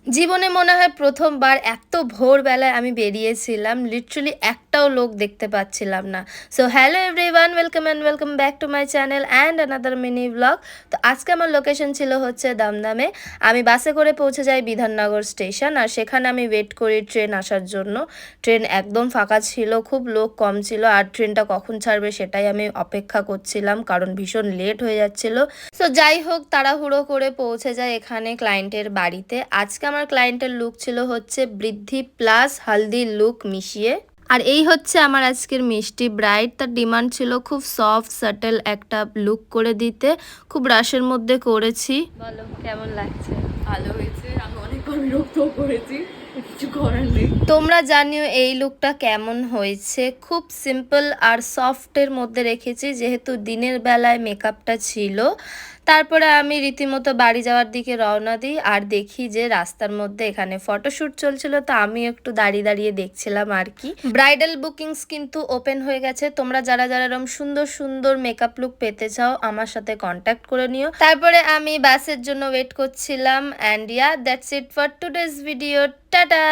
জীবনে মনে হয় প্রথমবার এত ভোরবেলায় আমি বেরিয়েছিলাম। লিটারালি একটাও লোক দেখতে পাচ্ছিলাম না। So hello everyone, welcome and welcome back to my channel and another mini blog. তো আজকে আমার লোকেশন ছিল হচ্ছে দমদমে। আমি বাসে করে পৌঁছে যাই বিধাননগর স্টেশন, আর সেখানে আমি ওয়েট করি ট্রেন আসার জন্য। ট্রেন একদম ফাঁকা ছিল, খুব লোক কম ছিল, আর ট্রেনটা কখন ছাড়বে সেটাই আমি অপেক্ষা করছিলাম, কারণ ভীষণ লেট হয়ে যাচ্ছিল। সো যাই হোক, তাড়াহুড়ো করে পৌঁছে যায় এখানে ক্লায়েন্টের বাড়িতে। আজকে আমার ক্লায়েন্টের লুক ছিল হচ্ছে বৃদ্ধি প্লাস হালদি লুক মিশিয়ে। আর এই হচ্ছে আমার আজকের মিষ্টি ব্রাইড। তার ডিমান্ড ছিল খুব সফট সাটেল একটা লুক করে দিতে, খুব রাশের মধ্যে করেছি। বলো কেমন লাগছে? ভালো হয়েছে। আমি অনেকবার বিরক্তও করেছি, কিছু করার নেই। তোমরা জানিও এই লুকটা কেমন হয়েছে। খুব সিম্পল আর সফটের মধ্যে রেখেছি, যেহেতু দিনের বেলায় মেকআপটা ছিল। তারপরে আমি রীতিমতো বাড়ি যাওয়ার দিকে রওনা দিই, আর দেখি যে রাস্তার মধ্যে এখানে ফটোশ্যুট চলছিল, তো আমি একটু দাঁড়িয়ে দাঁড়িয়ে দেখছিলাম আর কি। ব্রাইডাল বুকিংস কিন্তু ওপেন হয়ে গেছে। তোমরা যারা যারা এরকম সুন্দর সুন্দর মেকআপ লুক পেতে চাও আমার সাথে কন্ট্যাক্ট করে নিও। তারপরে আমি বাসের জন্য ওয়েট করছিলাম। And yeah, that's it for today's video. Tata.